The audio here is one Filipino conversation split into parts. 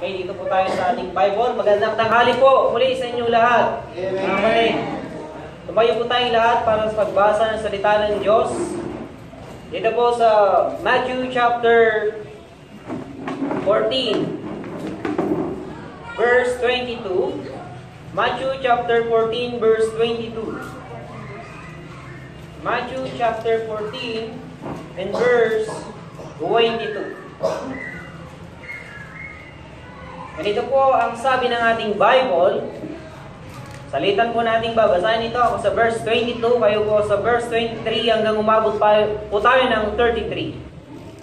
Okay, dito po tayo sa ating Bible. Magandang tanghali po muli sa inyong lahat. Amen. Tumayo po tayong lahat para sa pagbasa ng salita ng Diyos. Dito po sa Matthew chapter 14, verse 22. Matthew chapter 14, verse 22. Matthew chapter 14 and verse 22. Ganito po ang sabi ng ating Bible. Salitan po nating babasahin ito. Ako sa verse 22, kayo po sa verse 23 hanggang umabot po tayo ng 33.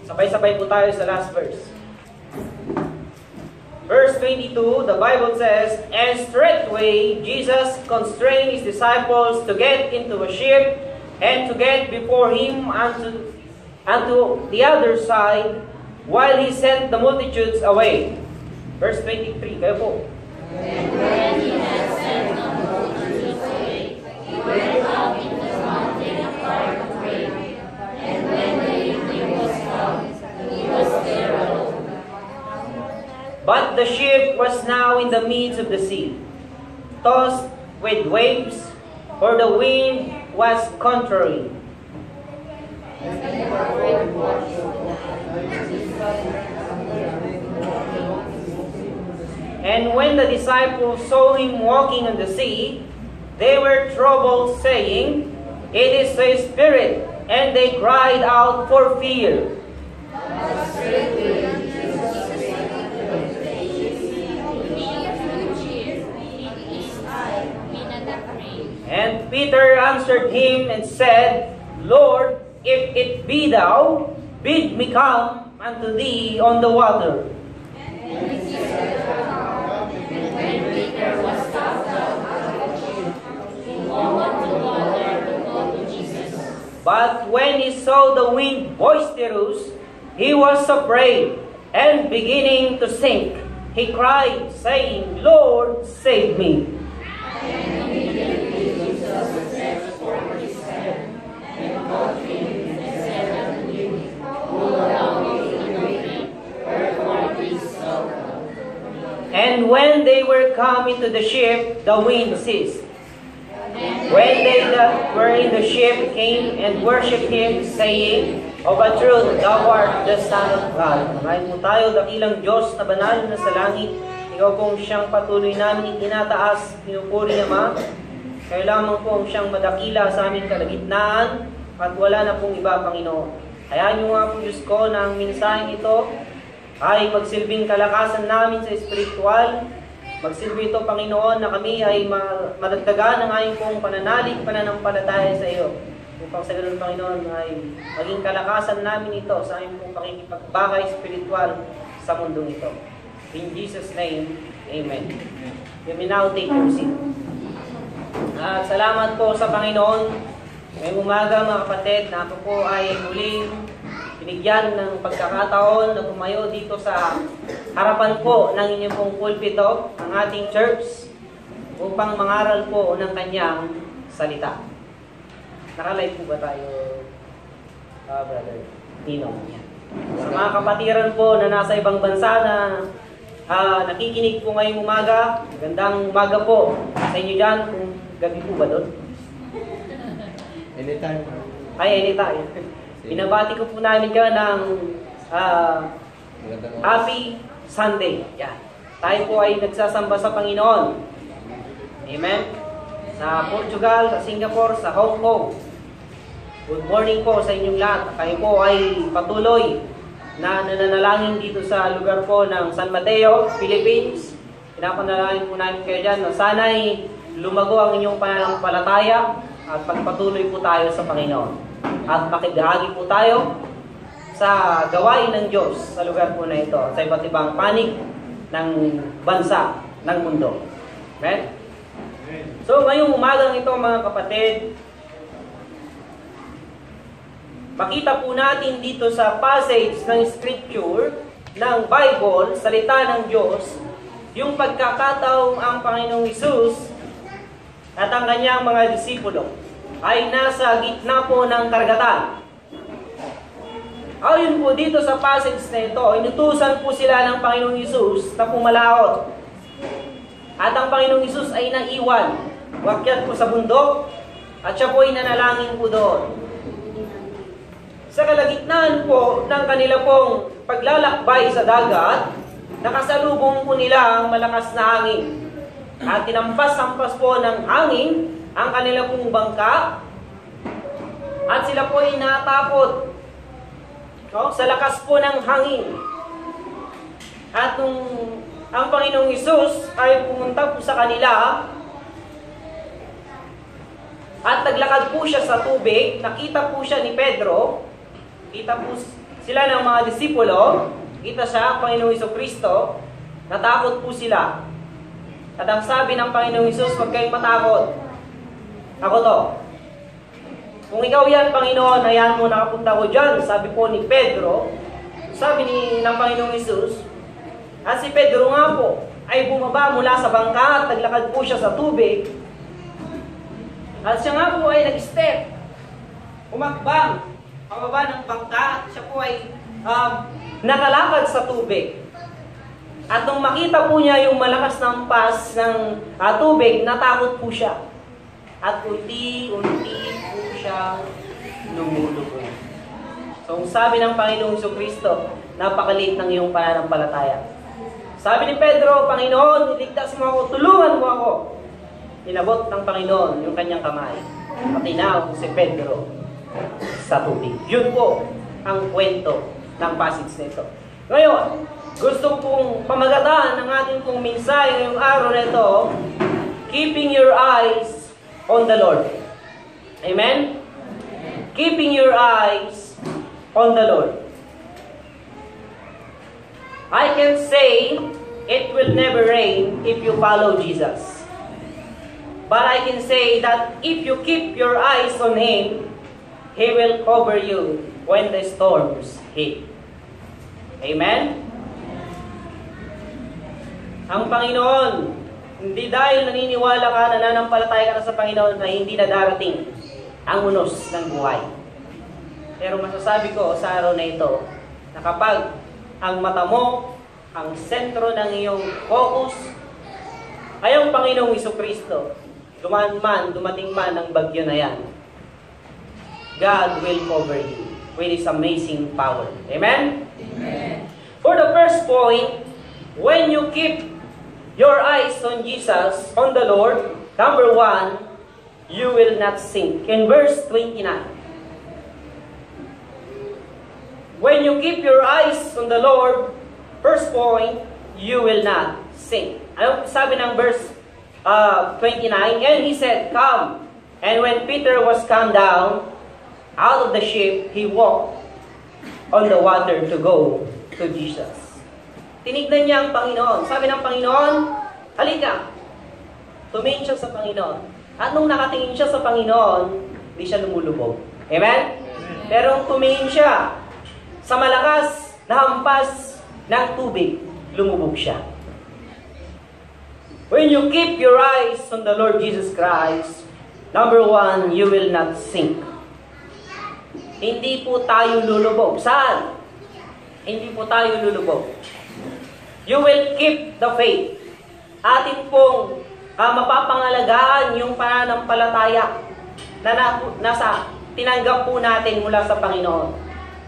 Sabay-sabay po tayo sa last verse. Verse 22, the Bible says, "And straightway Jesus constrained his disciples to get into a ship and to get before him unto the other side, while he sent the multitudes away." Verse 23, kayo po. And when he had sent the multitudes away, he went up into the mountain apart to pray. And when the evening was come, he was there alone. But the ship was now in the midst of the sea, tossed with waves, for the wind was contrary. And when the disciples saw him walking on the sea, they were troubled, saying, "It is a spirit," and they cried out for fear. And Peter answered him and said, "Lord, if it be thou, bid me come unto thee on the water." But when he saw the wind boisterous, he was afraid, and beginning to sink, he cried, saying, "Lord, save me." And immediately Jesus stretched forth his hand, and caught him, and said unto him, "Pull down into the deep, wherefore bist thou come?" And when they were come into the ship, the wind ceased. When they that were in the ship came and worshipped him, saying, "Of a truth, thou art the Son of God." Maraming po tayo, dakilang Diyos na banal na sa langit. Ikaw pong siyang patuloy namin itinataas, pinupuri Ama. Kaya lamang po ang siyang madakila sa aming kalagitnaan at wala na pong iba, Panginoon. Hayaan niyo nga po, Diyos ko, na ang mensaheng ito ay magsilbing kalakasan namin sa espiritual. Magsilbi ito, Panginoon, na kami ay madagdagan ng aming pong pananalig, pananampalataya sa iyo. Upang sa ganun, Panginoon, ay maging kalakasan namin ito sa aming pong pakikipagbakay spiritual sa mundong ito. In Jesus' name, Amen. You may now take your seat. At salamat po sa Panginoon. Ngayong umaga, mga kapatid, na ako po ay muling binigyan ng pagkakataon na tumayo dito sa harapan po ng inyong pong pulpito, ng ating church, upang mangaral po ng kanyang salita. Nakalive po ba tayo, Brother Nino? Sa mga kapatiran po na nasa ibang bansa na nakikinig po ngayong umaga, magandang umaga po sa inyo dyan, kung gabi po ba doon? Anytime. Ay, anytime. Binabati ko po namin ka ng Happy Sunday. Yan. Tayo po ay nagsasamba sa Panginoon. Amen? Sa Portugal, sa Singapore, sa Hong Kong. Good morning po sa inyong lahat. Kayo po ay patuloy na nananalangin dito sa lugar po ng San Mateo, Philippines. Pinapanalangin po namin kayo dyan na sana'y lumago ang inyong pananampalataya at pagpatuloy po tayo sa Panginoon. At makibahagi po tayo sa gawain ng Diyos sa lugar po na ito, sa iba't ibang panig ng bansa, ng mundo. Amen? So, ngayong umagang ito, mga kapatid, makita po natin dito sa passage ng Scripture, ng Bible, salita ng Diyos, yung pagkakataong ang Panginoong Hesus at ang kanyang mga disipulo ay nasa gitna po ng karagatan. ayon po dito sa passage na ito, inutusan po sila ng Panginoong Hesus na pumalaot. At ang Panginoong Hesus ay naiwan. Wakyat po sa bundok at siya po ay nanalangin po doon. Sa kalagitnaan po ng kanila pong paglalakbay sa dagat, nakasalubong po nila ang malakas na hangin. At tinampas-ampas po ng hangin ang kanila pong bangka at sila po ay natakot sa lakas po ng hangin. At nung ang Panginoong Hesus ay pumunta po sa kanila at naglakad po siya sa tubig, nakita po siya ni Pedro, kita po sila ng mga disipulo, kita siya, ang Panginoong Jesucristo, natakot po sila. At ang sabi ng Panginoong Hesus, huwag kayong matakot. Ako to. Kung ikaw yan, Panginoon, hayaan mo nakapunta ko dyan. Sabi po ni Pedro, sabi ng Panginoong Hesus, at si Pedro nga po, ay bumaba mula sa bangka at naglakad po siya sa tubig. At siya nga po ay nag-step, umakbang, pababa ng bangka, at siya po ay nakalakad sa tubig. At nung makita po niya yung malakas na ampas ng tubig, natakot po siya. At unti-unti po siya lumulubog. So, sabi ng Panginoong Jesucristo, napakaliit ng iyong pananampalataya. Sabi ni Pedro, Panginoon, iligtas mo ako, tulungan mo ako. Inabot ng Panginoon yung kanyang kamay. At tinawag si Pedro sa tubig. Yun po ang kwento ng passage nito. Ngayon, gusto kong pamagatan ng ating pong mensahe ngayong araw na ito, keeping your eyes on the Lord. Amen? Keeping your eyes on the Lord. I can say it will never rain if you follow Jesus. But I can say that if you keep your eyes on Him, He will cover you when the storms hit. Amen? Ang Panginoon, hindi dahil naniniwala ka, nananampalataya ka na sa Panginoon na hindi na darating ang unos ng buhay. Pero masasabi ko sa araw na ito, na kapag ang mata mo, ang sentro ng iyong focus, ay ang Panginoong Jesucristo, dumating man ang bagyo na yan, God will cover you with His amazing power. Amen? Amen. For the first point, when you keep your eyes on Jesus, on the Lord, number 1, you will not sink. In verse 29, when you keep your eyes on the Lord, first point, you will not sink. Ano sabi ng verse 29? And he said, come. And when Peter was come down out of the ship, he walked on the water to go to Jesus. Tinignan niya ang Panginoon. Sabi ng Panginoon, halika. Tumingin siya sa Panginoon. At nung nakatingin siya sa Panginoon, hindi siya lumulubog. Amen? Pero tumingin siya sa malakas na hampas ng tubig, lumubog siya. When you keep your eyes on the Lord Jesus Christ, number 1, you will not sink. Hindi po tayo lulubog. Saan? Hindi po tayo lulubog. You will keep the faith. Atin pong mapapangalagaan yung pananampalataya na nasa tinanggap po natin mula sa Panginoon.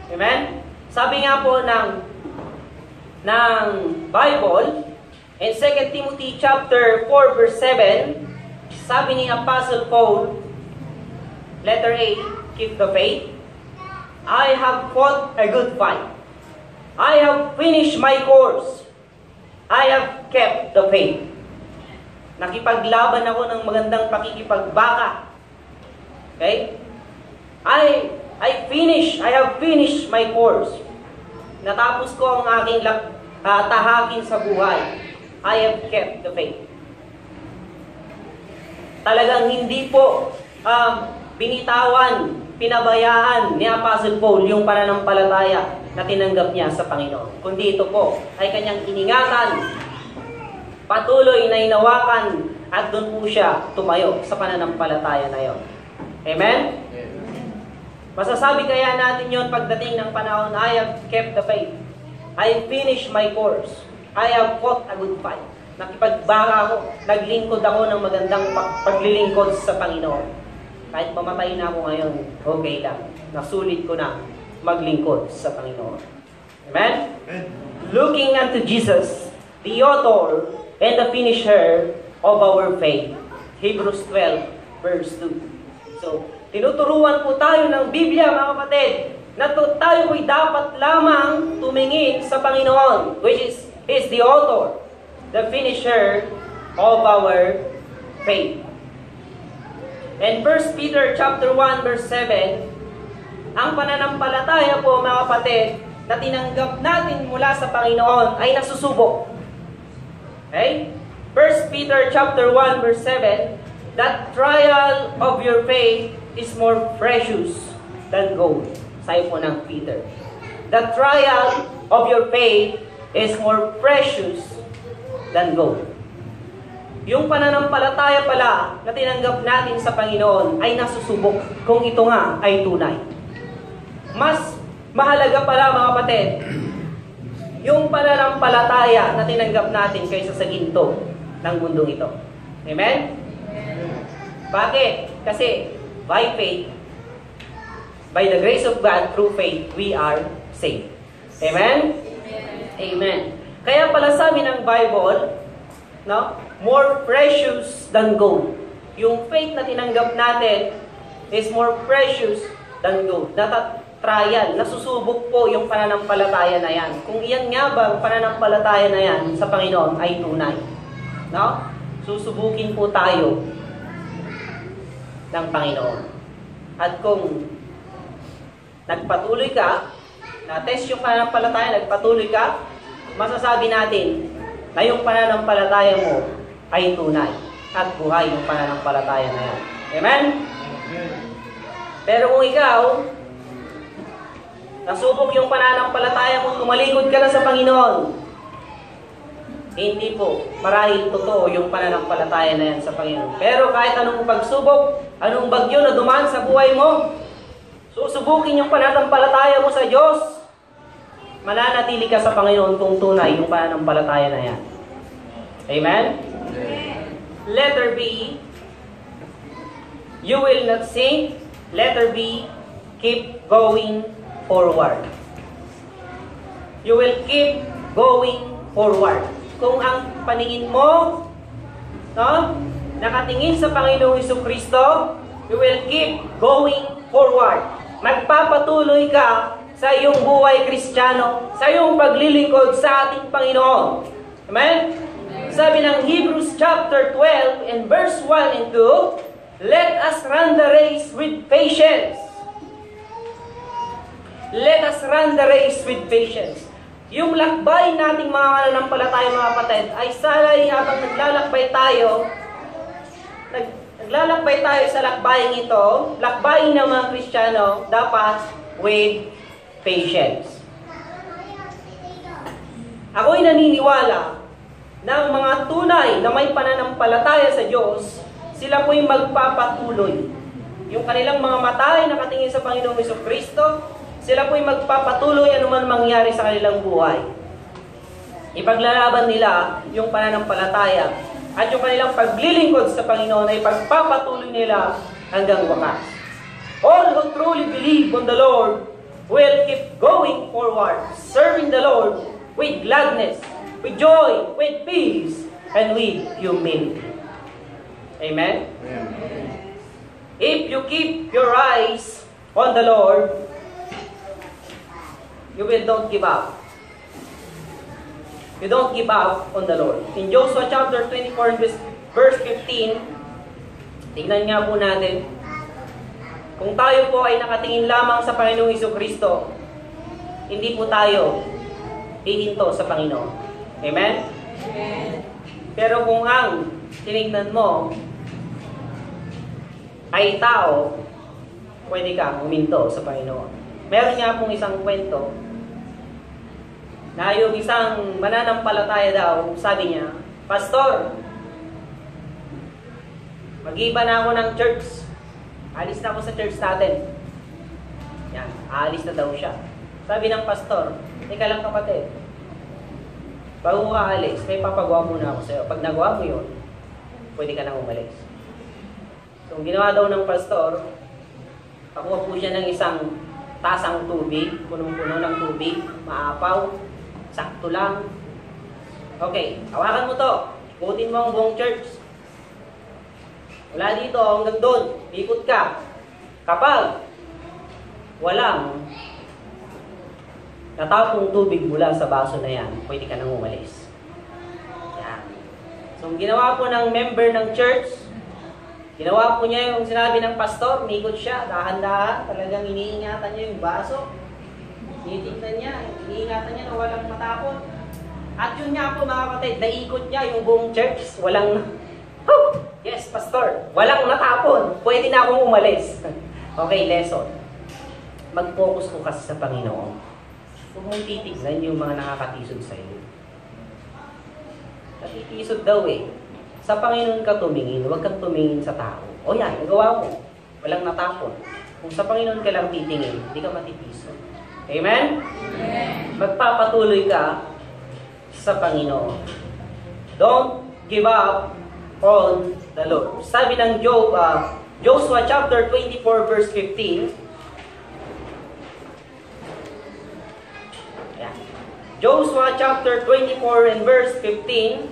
Amen? Sabi nga po ng Bible, in 2 Timothy chapter 4 verse 7, sabi ni Apostle Paul, letter A, keep the faith. I have fought a good fight. I have finished my course. I have kept the faith. Nakipaglaban ako ng magandang pakikipagbaka. Okay? I have finished my course. Natapos ko ang aking tahakin sa buhay. I have kept the faith. Talagang hindi po binitawan, pinabayaan ni Apostle Paul yung pananampalataya na tinanggap niya sa Panginoon. Kundi ito po ay kanyang iningatan, patuloy na inawakan, at doon po siya tumayo sa pananampalataya na yon. Amen? Masasabi kaya natin yon pagdating ng panahon, I have kept the faith. I finished my course. I have fought a good fight. Nakipagbaka ako, naglingkod ako ng magandang paglilingkod sa Panginoon. Kahit mamatay na ako ngayon, okay lang. Nasulit ko na maglingkod sa Panginoon. Amen? Looking unto Jesus, the author and the finisher of our faith. Hebrews 12, verse 2. So, tinuturuan po tayo ng Biblia, mga kapatid, na tayo po'y dapat lamang tumingin sa Panginoon, which is the author, the finisher of our faith. And 1 Peter chapter 1, verse 7, ang pananampalataya po, mga kapatid, na tinanggap natin mula sa Panginoon ay nasusubok. Okay? 1 Peter chapter 1, verse 7, that trial of your faith is more precious than gold. Sabi po ng Peter. The trial of your faith is more precious than gold. Yung pananampalataya pala na tinanggap natin sa Panginoon ay nasusubok kung ito nga ay tunay. Mas mahalaga pala, mga kapatid, yung pananampalataya na tinanggap natin kaysa sa ginto ng mundong ito. Amen? Bakit? Kasi by faith, by the grace of God, through faith, we are saved. Amen? Amen. Kaya pala sabi ng Bible, no, more precious than gold. Yung faith na tinanggap natin is more precious than gold. Trial, nasusubok po yung pananampalataya na yan. Kung iyan nga ba ang pananampalataya na yan sa Panginoon ay tunay. No? Susubukin po tayo ng Panginoon. At kung nagpatuloy ka, na-test yung pananampalataya, nagpatuloy ka, masasabi natin na yung pananampalataya mo ay tunay at buhay yung pananampalataya na yan. Amen? Pero kung ikaw, nasubok yung pananampalataya mo, tumalikod ka na sa Panginoon, hindi po, marahil totoo yung pananampalataya na yan sa Panginoon. Pero kahit anong pagsubok, anong bagyo na dumaan sa buhay mo, susubukin yung pananampalataya mo sa Diyos, mananatili ka sa Panginoon kung tunay yung pananampalataya na yan. Amen? Letter B, you will not sink. Letter B, keep going forward. You will keep going forward. Kung ang paningin mo, no, nakatingin sa Panginoong Jesucristo, you will keep going forward. Magpapatuloy ka sa iyong buhay Kristiyano, sa iyong paglilingkod sa ating Panginoon. Amen? Sabi ng Hebrews chapter 12 and verse 1 and 2, let us run the race with patience. Let us run the race with patience. Yung lakbay nating mga mananampalataya, mga kapatid, ay salay habang naglalakbay tayo sa lakbayin ito, lakbayin ng mga Kristiyano, dapat with patience. Ako'y naniniwala na ang mga tunay na may pananampalataya sa Diyos, sila po'y magpapatuloy. Yung kanilang mga mata ay nakatingin sa Panginoong Jesucristo, sila po'y magpapatuloy anuman mangyari sa kanilang buhay. Ipaglalaban nila yung pananampalataya at yung kanilang paglilingkod sa Panginoon ay pagpapatuloy nila hanggang wakas. All who truly believe on the Lord will keep going forward, serving the Lord with gladness, with joy, with peace, and with humility. Amen? If you keep your eyes on the Lord, you will don't give up. You don't give up on the Lord. In Joshua chapter 24 verse 15, tingnan nga po natin, kung tayo po ay nakatingin lamang sa Panginoong Jesucristo, hindi po tayo hihinto sa Panginoon. Amen? Amen. Pero kung ang tinignan mo ay tao, pwede kang huminto sa Panginoon. Meron nga pong isang kwento na yung isang mananampalataya daw, sabi niya, Pastor, mag-iba na ako ng church. Alis na ako sa church natin. aalis na daw siya. Sabi ng pastor, teka lang kapatid, bago ka aalis, may papagawa muna ako sa'yo. Pag nagawa mo yun, pwede ka nang umalis. So, ang ginawa daw ng pastor, pakuha po siya ng isang tasang tubig, punong-puno ng tubig, maapaw, sakto lang. Okay, hawakan mo to. Ikutin mo ang buong church. Wala dito, hanggang doon. Ikot ka. Kapag walang natapong tubig mula sa baso na yan, pwede ka nang umalis. Yan. So, ang ginawa po ng member ng church, ginawa po niya yung sinabi ng pastor, umikot siya, dahan-dahan, talagang iniingatan niya yung baso. Tinitignan niya, iniingatan niya na walang matapon. At yun nga po mga kapatid, naikot niya yung buong church, walang, yes pastor, walang natapon, pwede na akong umalis. Okay, lesson. Mag-focus ko kasi sa Panginoon. Huwag mong titignan yung mga nakakatisod sa iyo. Natitisod daw eh. Sa Panginoon ka tumingin, huwag kang tumingin sa tao. O yan, nagawa mo. Walang natapon. Kung sa Panginoon ka lang titingin, hindi ka matitisod. Amen? Amen. Magpapatuloy ka sa Panginoon. Don't give up on the Lord. Sabi ng Joshua chapter 24 verse 15. Ayan. Joshua chapter 24 and verse 15.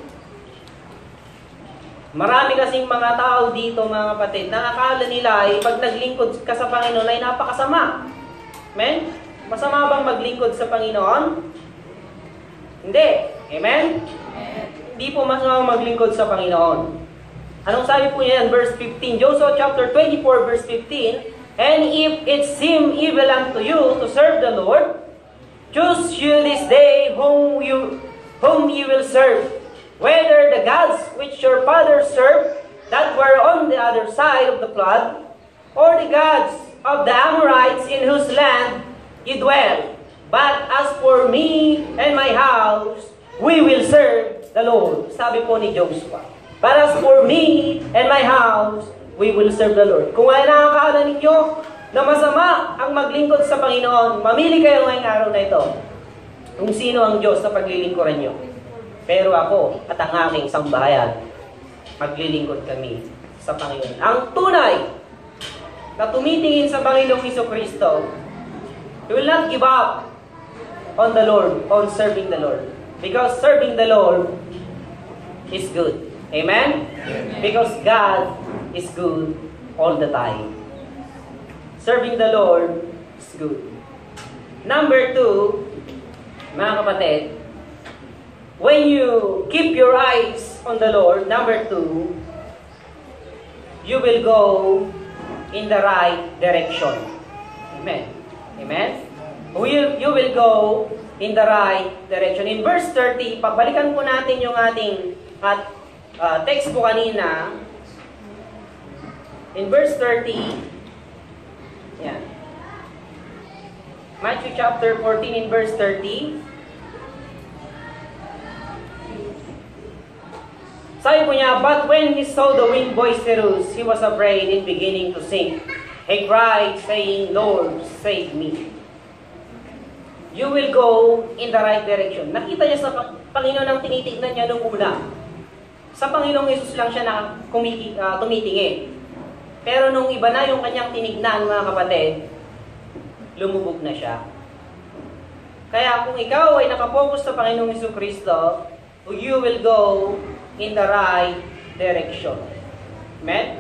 Marami kasing mga tao dito mga kapatid na akala nila ay pag naglingkod ka sa Panginoon ay napakasama. Amen? Masama bang maglingkod sa Panginoon? Hindi. Amen? Amen. Hindi po masama maglingkod sa Panginoon. Anong sabi po niya yan? Verse 15. Joshua chapter 24 verse 15. And if it seem evil unto you to serve the Lord, choose you this day whom you will serve. Whether the gods which your fathers served, that were on the other side of the flood, or the gods of the Amorites in whose land ye dwell. But as for me and my house, we will serve the Lord. Sabi po ni Joshua. But as for me and my house, we will serve the Lord. Kung ay nakakala ninyo na masama ang maglingkod sa Panginoon, mamili kayo ngayong araw na ito kung sino ang Diyos na paglilingkuran nyo. Pero ako at ang aking sambahayan, maglilingkod kami sa Panginoon. Ang tunay na tumitingin sa Panginoong Jesucristo, he will not give up on the Lord, on serving the Lord. Because serving the Lord is good. Amen? Amen? Because God is good all the time. Serving the Lord is good. Number 2, mga kapatid, when you keep your eyes on the Lord, number 2, you will go in the right direction. Amen? Amen? You will go in the right direction. In verse 30, pabalikan po natin yung ating text po kanina. In verse 30, yan. Matthew chapter 14 in verse 30. Sabi po niya, but when he saw the wind boisterous, he was afraid and beginning to sink. He cried, saying, Lord, save me. You will go in the right direction. Nakita niya sa Panginoon ang tinitignan niya nung una. Sa Panginoong Yesus lang siya na tumitingin. Pero nung iba na yung kanyang tinignan, mga kapatid, lumubog na siya. Kaya kung ikaw ay nakapokus sa Panginoong Jesucristo, you will go in the right direction. Amen?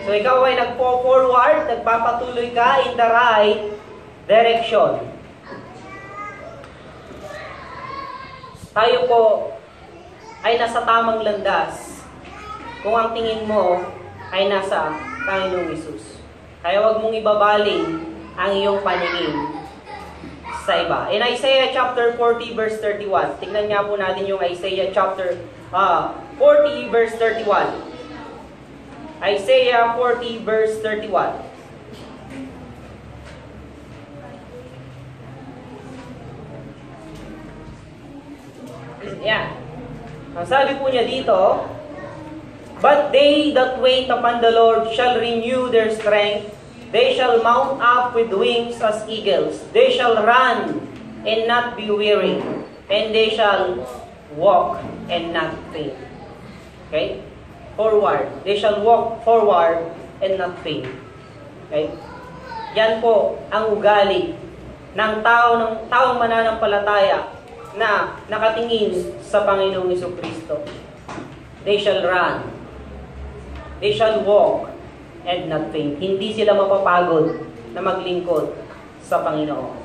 So ikaw ay nagpo-forward, nagpapatuloy ka in the right direction. Tayo po ay nasa tamang landas kung ang tingin mo ay nasa Panginoong Hesus. Kaya wag mong ibabaling ang iyong paningin sa iba. In Isaiah chapter 40 verse 31, tingnan nga po natin yung Isaiah chapter 40 verse 31. Isaiah 40 verse 31. Yan. Ang sabi po niya dito, but they that wait upon the Lord shall renew their strength. They shall mount up with wings as eagles. They shall run and not be weary. And they shall walk and not faint. Okay? Forward. They shall walk forward and not faint. Okay? Yan po ang ugali ng taong mananampalataya na nakatingin sa Panginoong Jesucristo. They shall run. They shall walk and not faint. Hindi sila mapapagod na maglingkod sa Panginoon.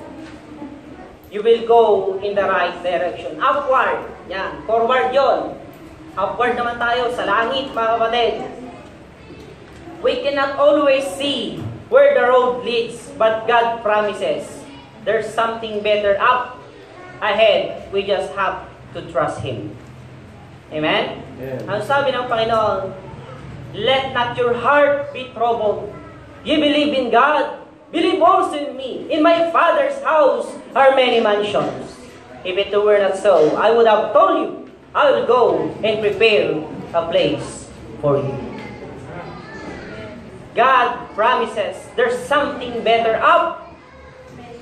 You will go in the right direction. Upward. Yan. Forward yon. Upward naman tayo sa langit, mga kapatid. We cannot always see where the road leads, but God promises there's something better up ahead. We just have to trust Him. Amen? Yeah. Ang sabi ng Panginoon, let not your heart be troubled. You believe in God, believe also in me. In my Father's house are many mansions. If it were not so, I would have told you, I will go and prepare a place for you. God promises there's something better up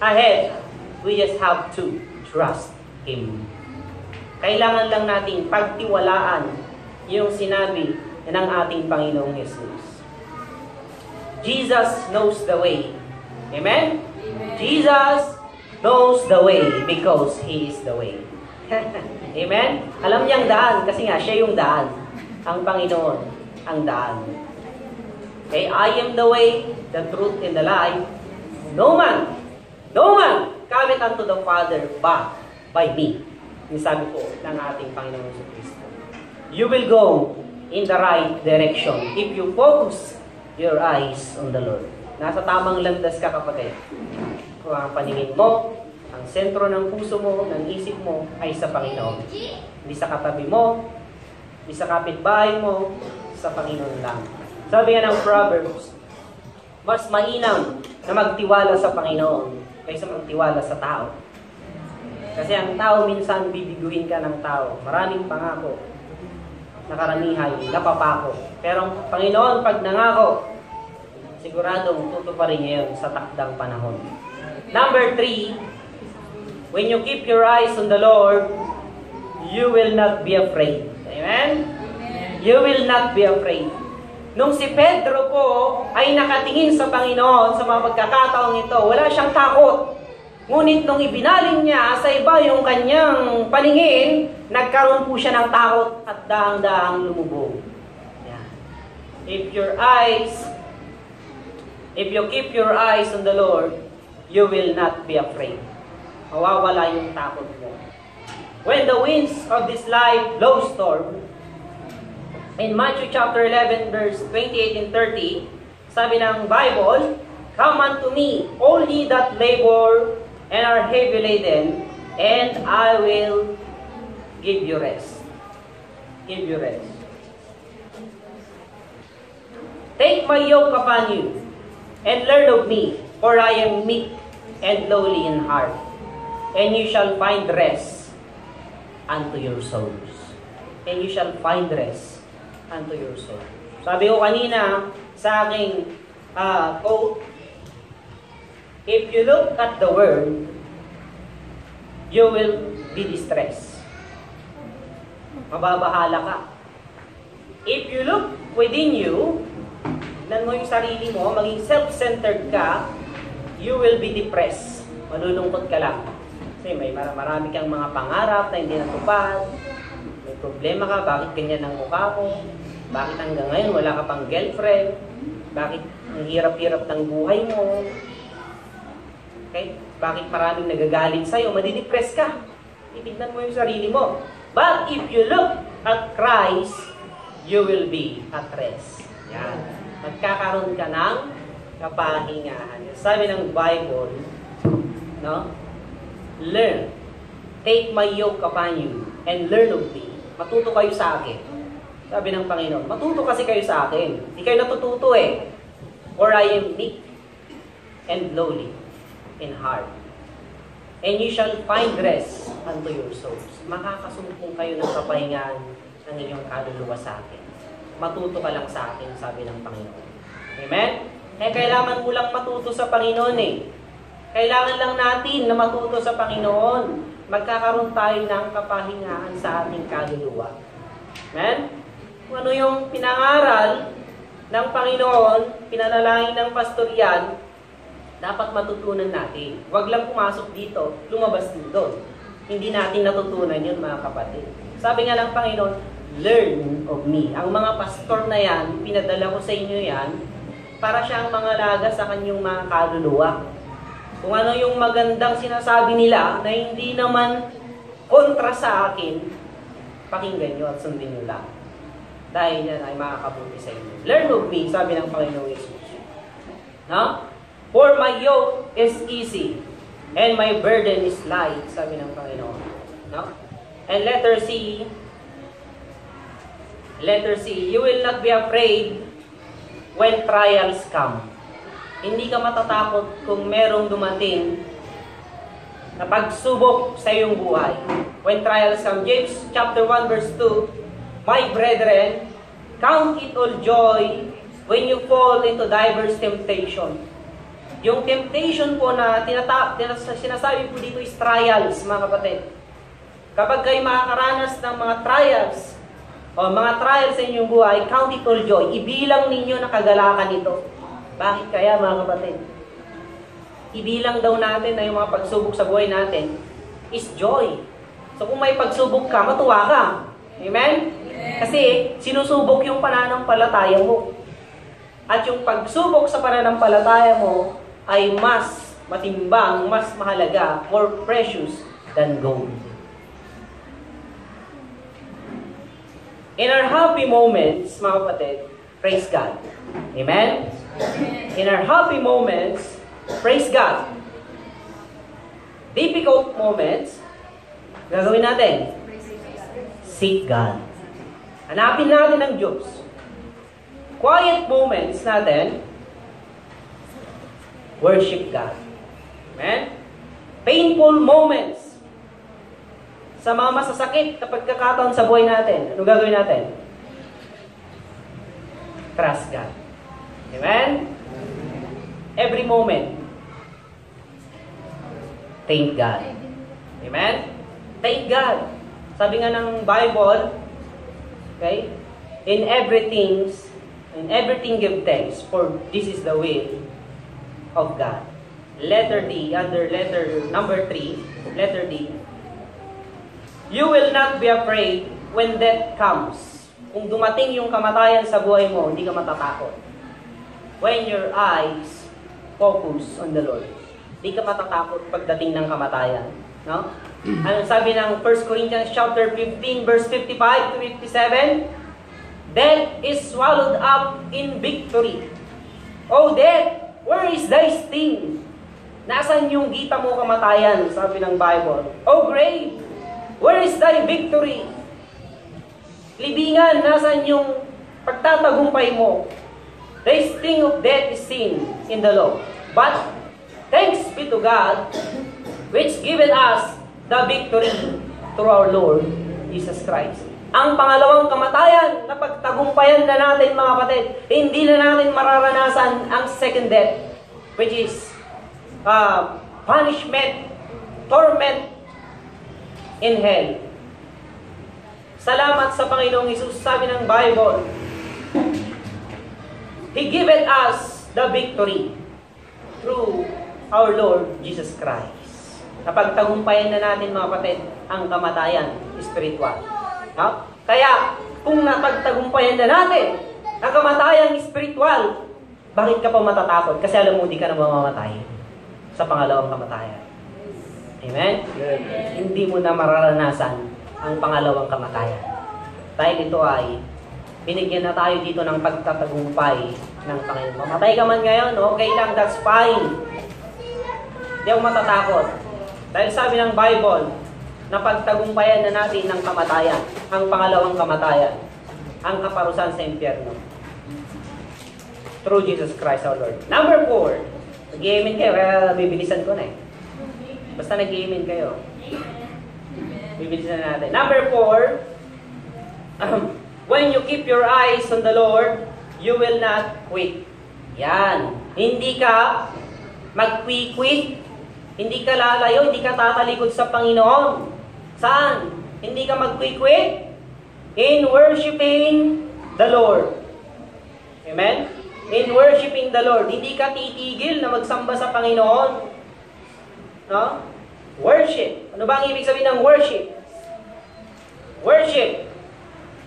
ahead. We just have to trust Him. Kailangan lang nating pagtiwalaan yung sinabi ng ating Panginoong Jesus. Jesus knows the way. Amen? Amen. Jesus knows the way because He is the way. Amen? Alam niyang daan kasi nga siya yung daan. Ang Panginoon ang daan. Okay, I am the way, the truth, and the life. No man cometh unto the Father but by me. Yung sabi po ng ating Panginoon Jesucristo. You will go in the right direction if you focus your eyes on the Lord. Nasa tamang landas ka, kapatid. Kung ang paningin mo, ang sentro ng puso mo, ng isip mo, ay sa Panginoon. Hindi sa katabi mo, hindi sa kapitbahay mo, sa Panginoon lang. Sabi nga ng Proverbs, mas mainam na magtiwala sa Panginoon kaysa magtiwala sa tao. Kasi ang tao minsan bibiguhin ka ng tao. Maraming pangako, nakaramihan, napapako. Pero ang Panginoon pag nangako, siguradong tutuparin niya yun sa takdang panahon. Number 3, when you keep your eyes on the Lord, you will not be afraid. Amen? You will not be afraid. Nung si Pedro po ay nakatingin sa Panginoon sa mga pagkakataong ito, wala siyang takot. Ngunit nung ibinaling niya sa iba yung kanyang paningin, nagkaroon po siya ng takot at dahang-dahang lumubog. Yan. If you keep your eyes on the Lord, you will not be afraid. Mawawala yung takot mo. When the winds of this life blow storm, in Matthew chapter 11, verse 28 and 30, sabi ng Bible, come unto me, all ye that labor and are heavy laden, and I will give you rest. Give you rest. Take my yoke upon you, and learn of me, for I am meek and lowly in heart, and you shall find rest unto your souls. And you shall find rest unto your soul. Sabi ko kanina sa aking quote, if you look at the world, you will be distressed. Mababahala ka. If you look within you, tignan mo yung sarili mo, maging self-centered ka, you will be depressed. Malulungkot ka lang. Kasi may marami kang mga pangarap na hindi natupad. May problema ka, bakit ganyan ang mukha mo? Bakit hanggang ngayon wala ka pang girlfriend? Bakit ang hirap-hirap ng buhay mo? Okay? Bakit maraming nagagalit sa'yo? Madidepress ka. Itignan mo yung sarili mo. But if you look at Christ, you will be at rest. Yan. Magkakaroon ka ng kapahingahan. Sabi ng Bible, no? Learn. Take my yoke upon you and learn of me. Matuto kayo sa akin. Sabi ng Panginoon, matuto kasi kayo sa akin. Hindi kayo natututo eh. For I am meek and lowly in heart. And you shall find rest unto your souls. Makakasumpong kayo ng kapahingahan ng inyong kaluluwa sa akin. Matuto ka lang sa akin, sabi ng Panginoon. Amen? Kaya kailangan mo lang matuto sa Panginoon eh. Kailangan lang natin na matuto sa Panginoon. Magkakaroon tayo ng kapahingahan sa ating kaluluwa. Amen? Kung ano yung pinangaral ng Panginoon, pinanalangin ng pastor yan, dapat matutunan natin. Huwag lang pumasok dito, lumabas din doon. Hindi natin natutunan yun, mga kapatid. Sabi nga ng Panginoon, learn of me. Ang mga pastor na yan, pinadala ko sa inyo yan, para siyang mga laga sa kanyang mga kaluluwa. Kung ano yung magandang sinasabi nila na hindi naman kontra sa akin, pakinggan nyo at sundin nyo lang. Dahil yan ay makakabuti sa inyo. Learn of me, sabi ng Panginoong Jesus. No? For my yoke is easy and my burden is light, sabi ng Panginoon. No? And letter C, you will not be afraid when trials come. Hindi ka matatakot kung merong dumating na pagsubok sa iyong buhay. When trials come. James chapter 1 verse 2, my brethren, count it all joy when you fall into diverse temptation. Yung temptation po na sinasabi po dito is trials, mga kapatid. Kapag kayo makakaranas ng mga trials, o mga trials sa inyong buhay, count it all joy. Ibilang ninyo na kagalakan ito. Bakit kaya, mga kapatid? Ibilang daw natin na yung mga pagsubok sa buhay natin is joy. So kung may pagsubok ka, matuwa ka. Amen? Kasi sinusubok yung pananampalataya mo. At yung pagsubok sa pananampalataya mo ay mas matimbang, mas mahalaga, more precious than gold. In our happy moments, mga kapatid, praise God. Amen? In our happy moments, praise God. Difficult moments, gagawin natin, seek God. Hanapin natin ang Diyos. Quiet moments natin, worship God. Amen? Painful moments, sa mga masasakit na pagkakataon sa buhay natin, ano gagawin natin? Trust God. Amen? Every moment, thank God. Amen? Thank God. Sabi nga ng Bible, okay? In everything give thanks, for this is the will of God. Letter D, under letter number 3, letter D, you will not be afraid when death comes. Kung dumating yung kamatayan sa buhay mo, hindi ka matatakot. When your eyes focus on the Lord. Hindi ka matatakot pagdating ng kamatayan. No? Ano sabi ng 1 Corinthians chapter 15, verse 55 to 57? Death is swallowed up in victory. Oh death, where is thy sting? Nasaan yung gita mo kamatayan? Sabi ng Bible. Oh grave, where is thy victory? Libingan, nasaan yung pagtatagumpay mo? The sting of death is sin in the law. But, thanks be to God, which given us the victory through our Lord Jesus Christ. Ang pangalawang kamatayan na pagtagumpayan na natin, mga kapatid, hindi na natin mararanasan ang second death, which is punishment, torment, in hell. Salamat sa Panginoong Hesus. Sabi ng Bible, He given us the victory through our Lord Jesus Christ. Napagtagumpayan na natin, mga kapatid, ang kamatayan spiritual. No? Kaya, kung napagtagumpayan na natin ang kamatayang spiritual, bakit ka pa matatakot? Kasi alam mo, di ka na mamamatay sa pangalawang kamatayan. Amen? Yes. Hindi mo na mararanasan ang pangalawang kamatayan. Dahil ito ay, binigyan na tayo dito ng pagtatagumpay ng Panginoon. Mamatay ka man ngayon, okay lang, that's fine. Hindi ako matatakot. Dahil sabi ng Bible, na pagtagumpayan na natin ng kamatayan, ang pangalawang kamatayan, ang kaparusahan sa impyerno. Through Jesus Christ our Lord. Number 4, nag-i-amen kayo, kaya bibilisan ko na eh. Basta nag-i-amen kayo. Bibilisan na natin. Number 4, when you keep your eyes on the Lord, you will not quit. Yan. Hindi ka mag-quit, hindi ka lalayo, hindi ka tatalikod sa Panginoon. Saan? Hindi ka mag-quit? In worshiping the Lord. Amen? In worshiping the Lord. Hindi ka titigil na magsamba sa Panginoon. No? Worship. Ano ba ang ibig sabihin ng worship? Worship.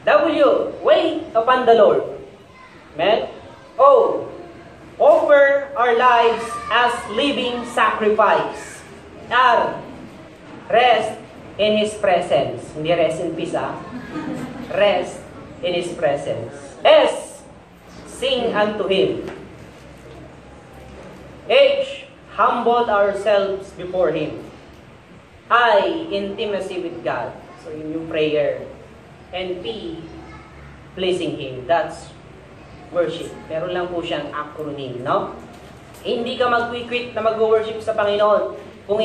W. Wait upon the Lord. Amen? O. Offer our lives as living sacrifice. R. Rest in His presence. Hindi rest in peace, ah. Rest in His presence. S. Sing unto Him. H. Humble ourselves before Him. I. Intimacy with God. So yun yung prayer. And P. Pleasing Him. That's worship. Meron lang po siyang acronym, no? Hindi ka mag-quit na mag-worship sa Panginoon kung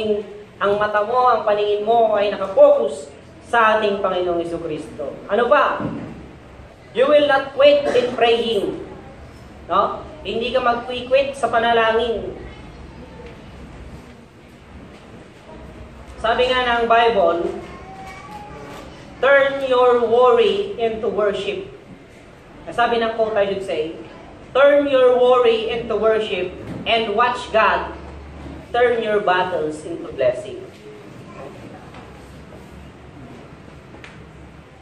ang mata mo, ang paningin mo ay nakafocus sa ating Panginoong Jesucristo. Ano ba? You will not quit in praying. No? Hindi ka mag-quit sa panalangin. Sabi nga ng Bible, turn your worry into worship. Sabi ng quote, I should say, turn your worry into worship and watch God turn your battles into blessing.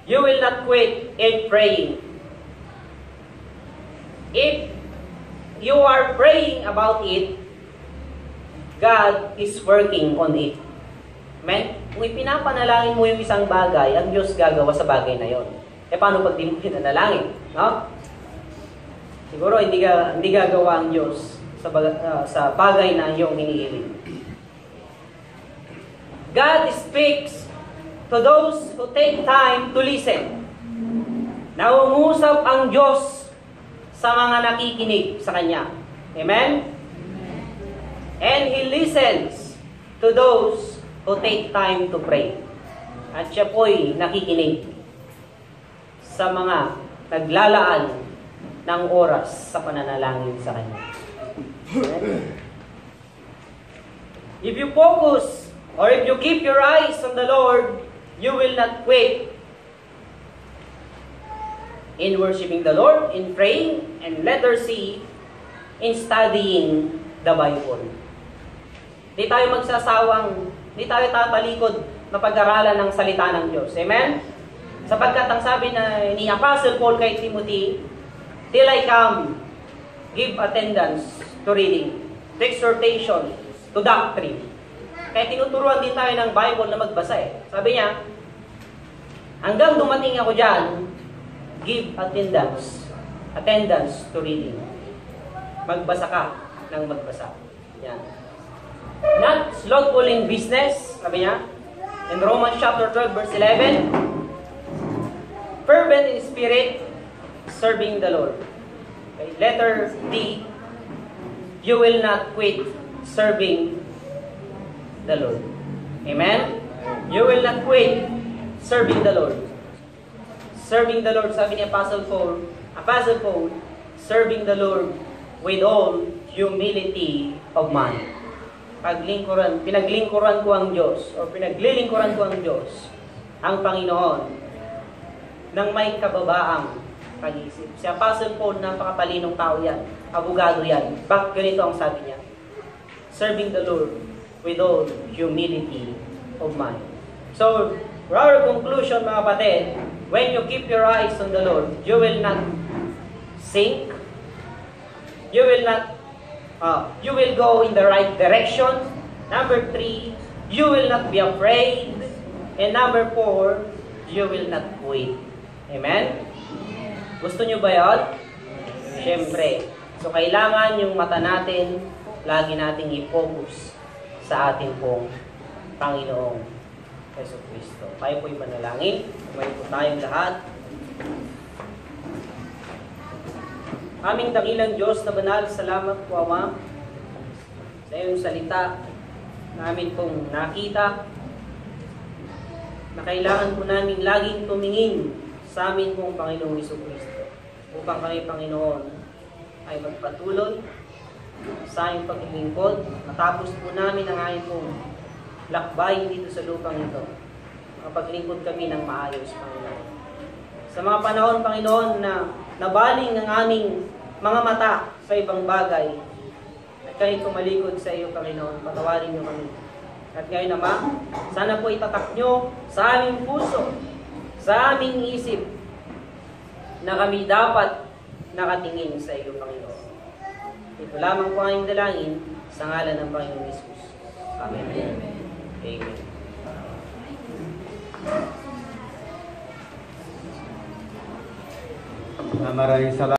You will not quit in praying. If you are praying about it, God is working on it. Amen? Kung ipinapanalangin mo yung isang bagay, ang Diyos gagawa sa bagay na yon. Paano pag di mo pinanalangin? No? Siguro hindi gagawa ang Diyos sa bagay na iyong hinihiling. God speaks to those who take time to listen. Nangungusap ang Diyos sa mga nakikinig sa Kanya. Amen? And He listens to those who take time to pray. At siya po'y nakikinig sa mga naglalaan ng oras sa pananalangin sa Kanya. If you focus or if you keep your eyes on the Lord, you will not quit in worshiping the Lord, in praying, and letter C, in studying the Bible. Di tayo magsasawang, di tayo tatalikod na pag-aralan ng salita ng Diyos. Amen? Sapagkat ang sabi ni Apostle Paul kay Timothy, till I come, give attendance to reading, to exhortation, to doctrine. Kaya tinuturuan din tayo ng Bible na magbasa eh. Sabi niya, hanggang dumating ako dyan, give attendance to reading. Magbasa ka ng magbasa. Yan. Not slothful in business, sabi niya, in Romans chapter 12 verse 11, fervent in spirit, serving the Lord. Okay. Letter D, you will not quit serving the Lord. Amen? You will not quit serving the Lord. Serving the Lord, sabi ni Apostle Paul, serving the Lord with all humility of mind. Pinaglingkuran ko ang Diyos, o pinaglilingkuran ko ang Diyos, ang Panginoon, nang may kababaang pag-isip. Si Apostle Paul, napakapalinong tao yan. Abogado yan. Bakit ganito ang sabi niya? Serving the Lord with all humility of mind. So, for our conclusion, mga kapatid, when you keep your eyes on the Lord, you will not sink. You will go in the right direction. Number 3, you will not be afraid. And number 4, you will not quit. Amen? Gusto nyo ba yun? Siyempre. So, kailangan yung mata natin, lagi nating i-focus sa ating pong Panginoong Jesucristo. Tayo po'y manalangin. Kumain po tayong lahat. Aming dakilang Diyos na banal, salamat po, Ama, sa iyong salita namin pong nakita na kailangan po namin laging tumingin sa amin pong Panginoong Jesucristo upang kami, Panginoon, ay magpatuloy sa aming paglilingkod. Matapos po namin ang aming pong lakbay dito sa lupang ito. Mapaglingkod kami ng maayos, Panginoon. Sa mga panahon, Panginoon, na nabaling ang aming mga mata sa ibang bagay, at kami tumalikod sa iyo, Panginoon, patawarin niyo kami. At ngayon naman, sana po itatak niyo sa aming puso, sa aming isip, na kami dapat nakatingin sa iyo, Panginoon. Ito lamang po ang aming dalangin sa ngalan ng Panginoon Jesus. Amen. Amen. Maraming salamat.